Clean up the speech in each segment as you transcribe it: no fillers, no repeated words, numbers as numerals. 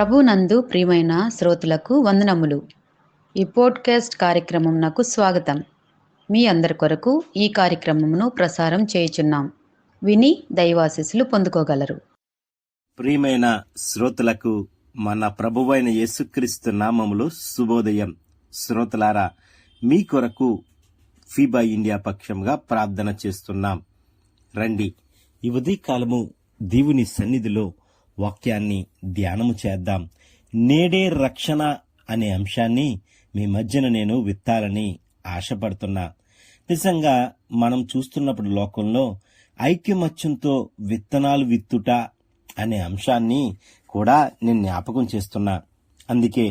ప్రభునందు ప్రియమైన శ్రోతలకు వందనములు. ఈ పోడ్కాస్ట్ కార్యక్రమం నాకు స్వాగతం. మీ అందరి కొరకు ఈ కార్యక్రమమును ప్రసారం చేయుచున్నాం. విని దైవాశీస్సులు పొందుకోగలరు. ప్రియమైన శ్రోతలకు మన ప్రభువైన యేసుక్రీస్తు నామములో శుభోదయం. శ్రోతలారా, మీ కొరకు ఫీబా ఇండియా పక్షంగా ప్రార్థన చేస్తున్నాం. రండి, ఈ ఉదయకాలము దేవుని సన్నిధిలో వాక్యాన్ని ధ్యానము చేద్దాం. నేడే రక్షణ అనే అంశాన్ని మీ మధ్యన నేను విత్తాలని ఆశపడుతున్నా. నిజంగా మనం చూస్తున్నప్పుడు లోకంలో ఐక్యమత్యంతో విత్తనాలు విత్తుట అనే అంశాన్ని కూడా నేను జ్ఞాపకం చేస్తున్నా. అందుకే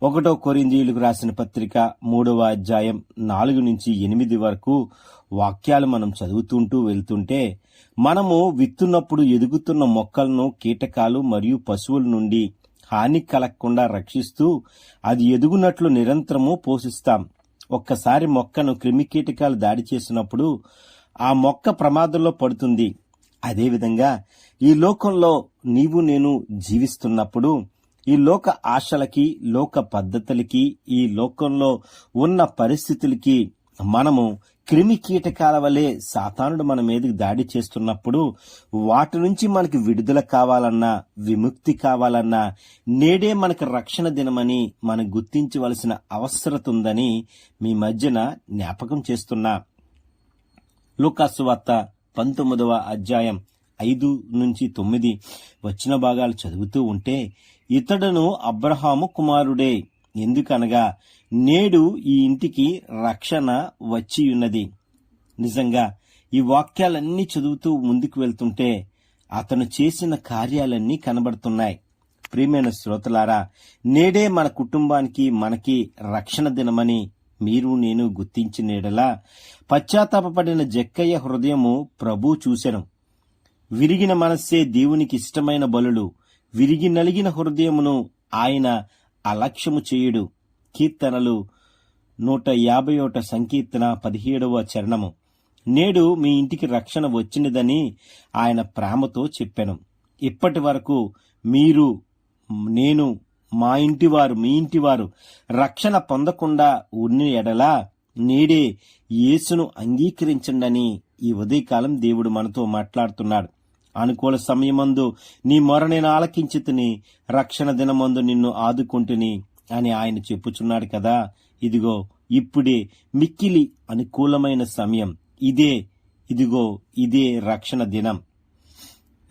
1 కొరింథీయులకు రాసిన పత్రిక 3వ అధ్యాయం 4 నుంచి 8 వరకు వాక్యాలు మనం చదువుతుంటూ వెళ్తుంటే, మనము విత్తున్నప్పుడు ఎదుగుతున్న మొక్కలను కీటకాలు మరియు పశువుల నుండి హాని కలగకుండా రక్షిస్తూ అది ఎదుగునట్లు నిరంతరము పోషిస్తాం. ఒక్కసారి మొక్కను క్రిమికీటకాలు దాడి చేసినప్పుడు ఆ మొక్క ప్రమాదంలో పడుతుంది. అదేవిధంగా ఈ లోకంలో నీవు నేను జీవిస్తున్నప్పుడు ఈ లోక ఆశలకి, లోక పద్ధతులకి, ఈ లోకంలో ఉన్న పరిస్థితులకి మనము క్రిమి కీటకాల వలె సాతానుడు మన మీదకి దాడి చేస్తున్నప్పుడు వాటి నుంచి మనకి విడుదల కావాలన్నా, విముక్తి కావాలన్నా నేడే మనకు రక్షణ దినమని మనం గుర్తించవలసిన అవసరం ఉందని మీ మధ్యన జ్ఞాపకం చేస్తున్నా. లూకాసు వార్త 19వ అధ్యాయం 5 నుంచి 9 వచ్చిన భాగాలు చదువుతూ ఉంటే, ఇతడును అబ్రహాము కుమారుడే, ఎందుకనగా నేడు ఈ ఇంటికి రక్షణ వచ్చియున్నది. నిజంగా ఈ వాక్యాలన్నీ చదువుతూ ముందుకు వెళ్తుంటే అతను చేసిన కార్యాలన్నీ కనబడుతున్నాయి. ప్రియమైన శ్రోతలారా, నేడే మన కుటుంబానికి, మనకి రక్షణ దినమని మీరు నేను గుర్తించినేడలా పశ్చాత్తాపపడిన జక్కయ్య హృదయము ప్రభు చూసెను. విరిగిన మనస్సే దేవునికి ఇష్టమైన బలులు, విరిగి నలిగిన హృదయమును ఆయన అలక్ష్యము చేయుడు. కీర్తనలు 151 సంకీర్తన 17వ చరణము. నేడు మీ ఇంటికి రక్షణ వచ్చినదని ఆయన ప్రేమతో చెప్పాను. ఇప్పటి వరకు మీరు, నేను, మా ఇంటివారు, మీ ఇంటివారు రక్షణ పొందకుండా ఉన్న ఎడలా నేడే యేసును అంగీకరించండని ఈ ఉదయకాలం దేవుడు మనతో మాట్లాడుతున్నాడు. అనుకూల సమయమందు నీ మొర నేను ఆలకించితిని, రక్షణ దినమందు నిన్ను ఆదుకుంటుని అని ఆయన చెప్పుచున్నాడు కదా. ఇదిగో ఇప్పుడే మిక్కిలి అనుకూలమైన సమయం. ఇదే రక్షణ దినం.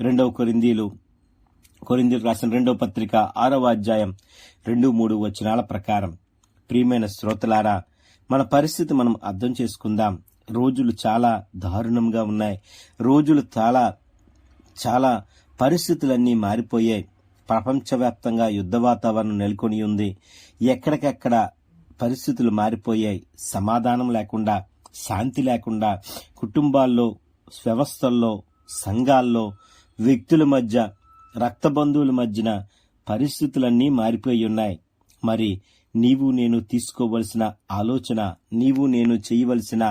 2 కొరింథీయులకు రాసిన 2వ పత్రిక 6వ అధ్యాయం 2-3 వచనాల ప్రకారం. ప్రియమైన శ్రోతలారా, మన పరిస్థితి మనం అర్థం చేసుకుందాం. రోజులు చాలా దారుణంగా ఉన్నాయి. రోజులు చాలా పరిస్థితులన్నీ మారిపోయాయి. ప్రపంచవ్యాప్తంగా యుద్ధ వాతావరణం నెలకొని ఉంది. ఎక్కడికెక్కడ పరిస్థితులు మారిపోయాయి. సమాధానం లేకుండా, శాంతి లేకుండా కుటుంబాల్లో, వ్యవస్థల్లో, సంఘాల్లో, వ్యక్తుల మధ్య, రక్త బంధువుల మధ్యన పరిస్థితులన్నీ మారిపోయి ఉన్నాయి. మరి నీవు నేను తీసుకోవలసిన ఆలోచన, నీవు నేను చేయవలసిన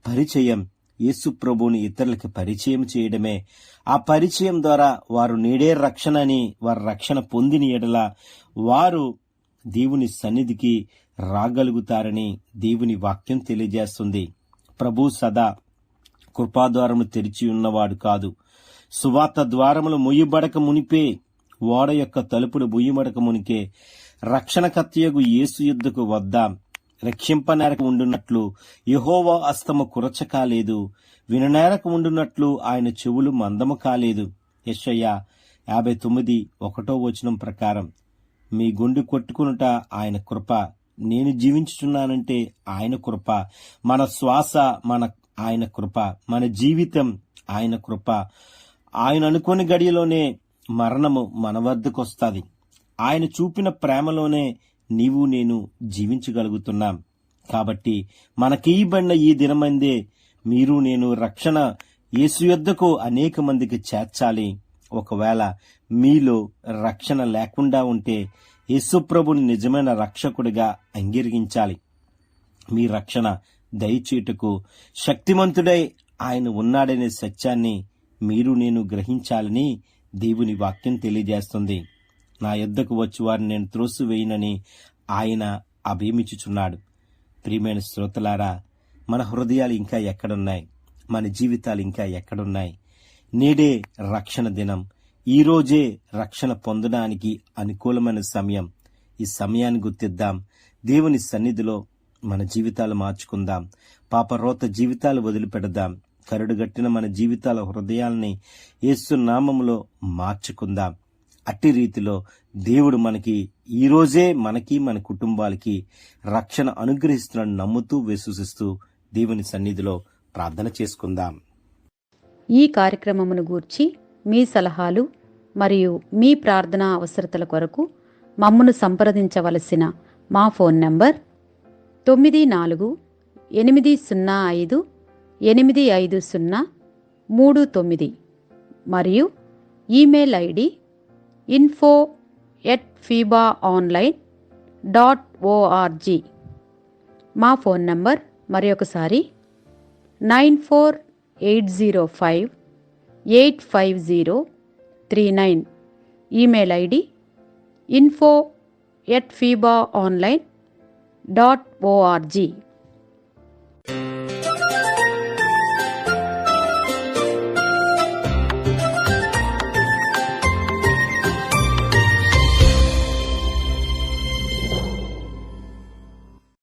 పరిచయం యేసు ప్రభువుని ఇతరులకు పరిచయం చేయడమే. ఆ పరిచయం ద్వారా వారు నేడే రక్షణ అని, వారు రక్షణ పొందిన ఎడల వారు దేవుని సన్నిధికి రాగలుగుతారని దేవుని వాక్యం తెలియజేస్తుంది. ప్రభు సదా కృపాద్వారములు తెరిచి ఉన్నవాడు కాదు. సువార్త ద్వారములు ముయ్యబడక మునిపే, ఓడ యొక్క తలుపులు ముయ్యబడక మునికే రక్షణకర్తయగు యేసు యుద్ధకు వద్దాం. రక్షింపనేరకు ఉండునట్లు యెహోవా హస్తము కురచ కాలేదు, విననేరకు ఉండునట్లు ఆయన చెవులు మందము కాలేదు. యెషయా 59:1 వచనం ప్రకారం. మీ గుండె కొట్టుకునుట ఆయన కృప, నేను జీవించుచున్నానంటే ఆయన కృప, మన శ్వాస ఆయన కృప, మన జీవితం ఆయన కృప. ఆయన అనుకోని గడియలోనే మరణము మన వద్దకు వస్తుంది. ఆయన చూపిన ప్రేమలోనే నీవు నేను జీవించగలుగుతున్నాం. కాబట్టి మనకియ్యబడిన ఈ దినమందే మీరు నేను రక్షణ యేసు యొద్దకు అనేక మందికి చేర్చాలి. ఒకవేళ మీలో రక్షణ లేకుండా ఉంటే యేసు ప్రభుని నిజమైన రక్షకుడిగా అంగీకరించాలి. మీ రక్షణ దయచేటుకు శక్తిమంతుడై ఆయన ఉన్నాడనే సత్యాన్ని మీరు నేను గ్రహించాలని దేవుని వాక్యం తెలియజేస్తుంది. నా యొద్దకు వచ్చి వారిని నేను త్రోసివేయనని ఆయన అభయమిచ్చుచున్నాడు. ప్రియమైన శ్రోతలారా, మన హృదయాలు ఇంకా ఎక్కడున్నాయి? మన జీవితాలు ఇంకా ఎక్కడున్నాయి? నేడే రక్షణ దినం. ఈరోజే రక్షణ పొందడానికి అనుకూలమైన సమయం. ఈ సమయాన్ని గుర్తిద్దాం. దేవుని సన్నిధిలో మన జీవితాలు మార్చుకుందాం. పాపరోత జీవితాలు వదిలిపెడదాం. కరుడుగట్టిన మన జీవితాల హృదయాల్ని యేసు నామములో మార్చుకుందాం. అట్టి రీతిలో దేవుడు మనకి ఈరోజే మన కుటుంబాలకి రక్షణ అనుగ్రహిస్తున్నాడు నమ్ముతూ విశ్వసిస్తూ దేవుని సన్నిధిలో ప్రార్థన చేసుకుందాం. ఈ కార్యక్రమమును గూర్చి మీ సలహాలు మరియు మీ ప్రార్థనా అవసరతల కొరకు మమ్మను సంప్రదించవలసిన మా ఫోన్ నంబర్ 948585085039 మరియు ఈమెయిల్ ఐడి info@fibaonline.org. మా ఫోన్ నంబర్ మరొకసారి 9480585039. Email ID info@fibaonline.org.